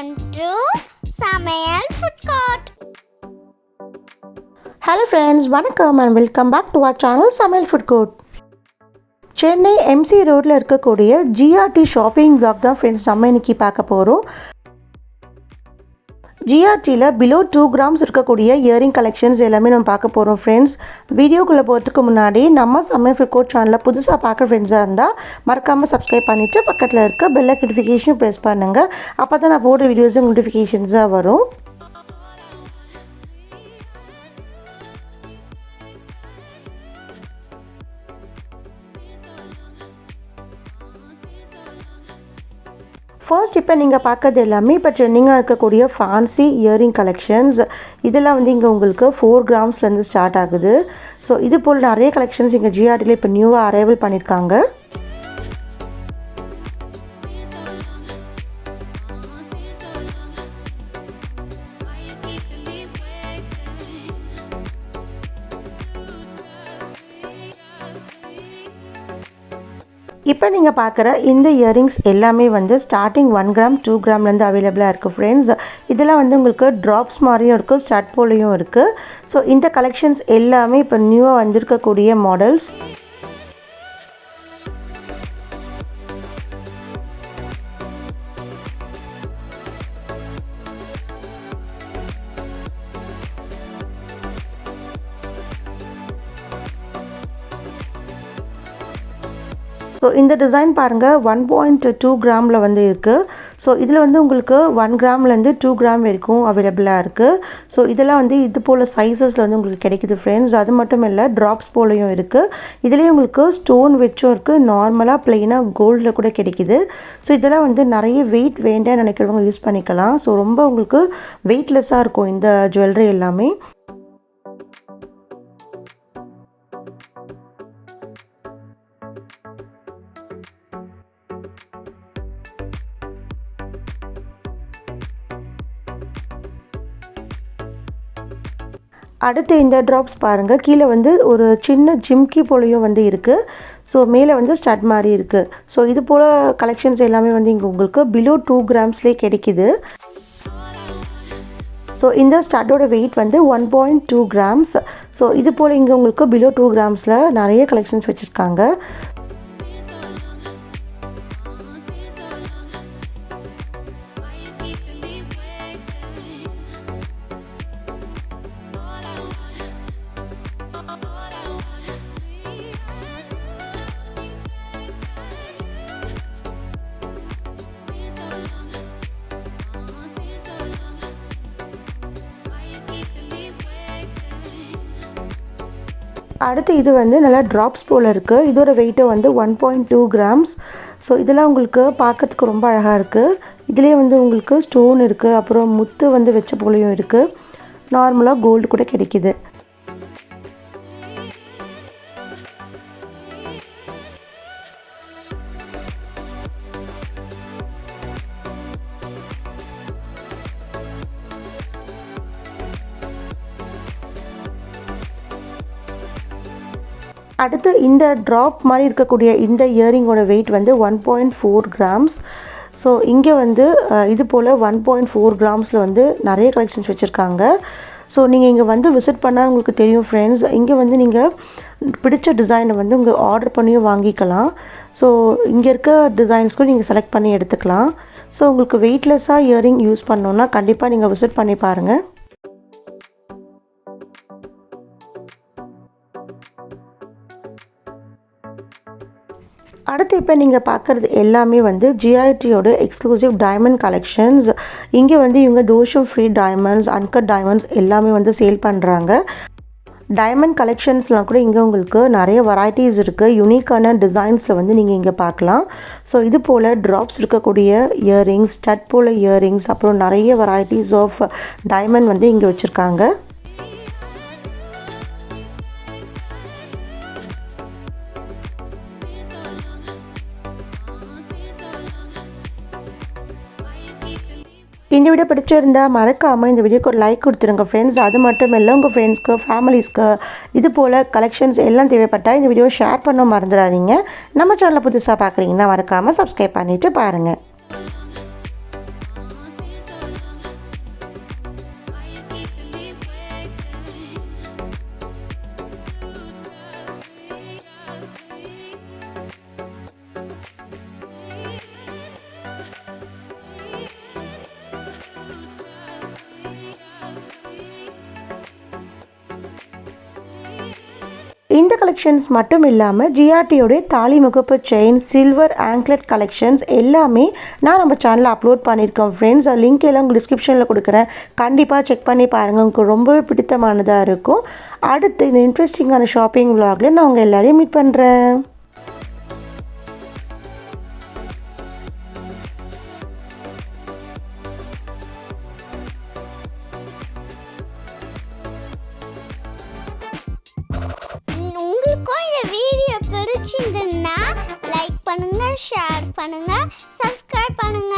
Welcome to Samaiyal Food Court. Hello friends, வணக்கம் and welcome back to our channel Samaiyal Food Court. Chennai MC ரோட்டில் இருக்கக்கூடிய GRT shopping vlog தான் friends நம்ம இன்னைக்கு பார்க்க போகிறோம். ஜிஆர்டியில் பிலோ 2 grams இருக்கக்கூடிய இயரிங் கலெக்ஷன்ஸ் எல்லாமே நம்ம பார்க்க போகிறோம் ஃப்ரெண்ட்ஸ். வீடியோக்குள்ளே போகிறதுக்கு முன்னாடி நம்ம சமையல் ஃபுட் கோர்ட் சேனலில் புதுசாக பார்க்குற ஃப்ரெண்ட்ஸாக இருந்தால் மறக்காமல் சப்ஸ்கிரைப் பண்ணிவிட்டு பக்கத்தில் இருக்க பெல் நோட்டிஃபிகேஷன் ப்ரெஸ் பண்ணுங்கள். அப்போ தான் நான் போடுற வீடியோஸும் நோட்டிஃபிகேஷன்ஸாக வரும். ஃபர்ஸ்ட் இப்போ நீங்கள் பார்க்கறது எல்லாமே இப்போ ட்ரெண்டிங்காக இருக்கக்கூடிய ஃபேன்சி இயரிங் கலெக்ஷன்ஸ். இதெல்லாம் வந்து இங்கே உங்களுக்கு 4 grams ஸ்டார்ட் ஆகுது. ஸோ இது போல் நிறைய கலெக்ஷன்ஸ் இங்கே ஜிஆர்டியில் இப்போ நியூவாக அரைவல் பண்ணியிருக்காங்க. இப்போ நீங்கள் பார்க்குற இந்த இயரிங்ஸ் எல்லாமே வந்து ஸ்டார்டிங் 1 gram 2 gramலேருந்து அவைலபிளாக இருக்குது ஃப்ரெண்ட்ஸ். இதெல்லாம் வந்து உங்களுக்கு ட்ராப்ஸ் மாதிரியும் இருக்குது, ஸ்டட் போலையும் இருக்குது. ஸோ இந்த கலெக்ஷன்ஸ் எல்லாமே இப்போ நியூவாக வந்திருக்கக்கூடிய மாடல்ஸ். ஸோ இந்த டிசைன் பாருங்கள் 1.2 gramல வந்து இருக்குது. ஸோ இதில் வந்து உங்களுக்கு 1 gramலேருந்து 2 gram வரைக்கும் அவைலபிளாக இருக்குது. ஸோ இதெல்லாம் வந்து இது போல் சைஸஸில் வந்து உங்களுக்கு கிடைக்குது ஃப்ரெண்ட்ஸ். அது மட்டும் இல்லை, ட்ராப்ஸ் போலையும் இருக்குது. இதுலேயே உங்களுக்கு ஸ்டோன் வச்சும் இருக்குது, நார்மலாக ப்ளெயினாக கோல்டில் கூட கிடைக்குது. ஸோ இதெல்லாம் வந்து நிறைய வெயிட் வேண்டாம்னு நினைக்கிறவங்க யூஸ் பண்ணிக்கலாம். ஸோ ரொம்ப உங்களுக்கு வெயிட்லெஸ்ஸாக இருக்கும் இந்த ஜுவல்லரி எல்லாமே. அடுத்து இந்த ட்ராப்ஸ் பாருங்கள், கீழே வந்து ஒரு சின்ன ஜிம்கி போலையும் வந்து இருக்குது. ஸோ மேலே வந்து ஸ்டட் மாதிரி இருக்குது. ஸோ இது போல் கலெக்ஷன்ஸ் எல்லாமே வந்து இங்கே உங்களுக்கு பிலோ 2 gramsலேயே கிடைக்கிது. ஸோ இந்த ஸ்டட்டோட வெயிட் வந்து 1.2 grams. ஸோ இது போல் இங்கே உங்களுக்கு பிலோ 2 gramஸில் நிறைய கலெக்ஷன்ஸ் வச்சுருக்காங்க. அடுத்து இது வந்து நல்லா ட்ராப்ஸ் போல் இருக்குது. இதோட வெயிட்டு வந்து 1.2 grams. ஸோ இதெல்லாம் உங்களுக்கு பார்க்கறதுக்கு ரொம்ப அழகாக இருக்குது. இதுலேயே வந்து உங்களுக்கு ஸ்டோன் இருக்குது, அப்புறம் முத்து வந்து வச்ச போலையும் இருக்குது, நார்மலாக கோல்டு கூட கிடைக்கிது. அடுத்து இந்த ட்ராப் மாதிரி இருக்கக்கூடிய இந்த இயரிங்கோட வெயிட் வந்து 1.4 grams. ஸோ இங்கே வந்து இது போல் 1.4 gramஸில் வந்து நிறைய கலெக்ஷன்ஸ் வச்சுருக்காங்க. ஸோ நீங்கள் இங்கே வந்து விசிட் பண்ணால் உங்களுக்கு தெரியும் ஃப்ரெண்ட்ஸ். இங்கே வந்து நீங்கள் பிடிச்ச டிசைனை வந்து உங்கள் ஆர்டர் பண்ணியும் வாங்கிக்கலாம். ஸோ இங்கே இருக்க டிசைன்ஸ்க்கும் நீங்கள் செலக்ட் பண்ணி எடுத்துக்கலாம். ஸோ உங்களுக்கு வெயிட்லெஸ்ஸாக இயரிங் யூஸ் பண்ணோன்னா கண்டிப்பாக நீங்கள் விசிட் பண்ணி பாருங்கள். அடுத்து இப்போ நீங்கள் பார்க்குறது எல்லாமே வந்து ஜிஆர்டியோட எக்ஸ்க்ளூசிவ் டைமண்ட் கலெக்ஷன்ஸ். இங்கே வந்து இவங்க தோஷம் ஃப்ரீ டைமண்ட்ஸ், அன்கட் டைமண்ட்ஸ் எல்லாமே வந்து சேல் பண்ணுறாங்க. டைமண்ட் கலெக்ஷன்ஸ்லாம் கூட இங்கே உங்களுக்கு நிறைய வெரைட்டிஸ் இருக்குது. யூனிக்கான டிசைன்ஸில் வந்து நீங்கள் இங்கே பார்க்கலாம். ஸோ இது போல் ட்ராப்ஸ் இருக்கக்கூடிய இயரிங்ஸ், ஸ்டட் போல் இயரிங்ஸ், அப்புறம் நிறைய வெரைட்டிஸ் ஆஃப் டைமண்ட் வந்து இங்கே வச்சுருக்காங்க. இந்த வீடியோ பிடிச்சிருந்தா மறக்காமல் இந்த வீடியோக்கு ஒரு லைக் கொடுத்துருங்க ஃப்ரெண்ட்ஸ். அது மட்டும் இல்லை, உங்கள் ஃப்ரெண்ட்ஸ்க்கு, ஃபேமிலிஸ்க்கு இது போல் கலெக்ஷன்ஸ் எல்லாம் தேவைப்பட்டால் இந்த வீடியோ ஷேர் பண்ண மறந்துடாதீங்க. நம்ம சேனலை புதுசாக பார்க்குறீங்கன்னா மறக்காமல் சப்ஸ்கிரைப் பண்ணிவிட்டு பாருங்கள். கலெக்ஷன்ஸ் மட்டும் இல்லாமல் ஜிஆர்டியோடைய தாலி முகப்பு செயின் சில்வர் ஆங்க்லெட் கலெக்ஷன்ஸ் எல்லாமே நான் நம்ம சேனலில் அப்லோட் பண்ணியிருக்கேன் ஃப்ரெண்ட்ஸ். லிங்க் எல்லாம் உங்களுக்கு டிஸ்கிரிப்ஷனில் கொடுக்குறேன், கண்டிப்பாக செக் பண்ணி பாருங்கள், உங்களுக்கு ரொம்பவே பிடித்தமானதாக இருக்கும். அடுத்து இந்த இன்ட்ரெஸ்டிங்கான ஷாப்பிங் vlogல நான் உங்கள் எல்லாரையும் மீட் பண்ணுறேன். உங்களுக்கும் இந்த வீடியோ பிடிச்சிருந்ததுன்னா லைக் பண்ணுங்க, ஷேர் பண்ணுங்க, சப்ஸ்கிரைப் பண்ணுங்க.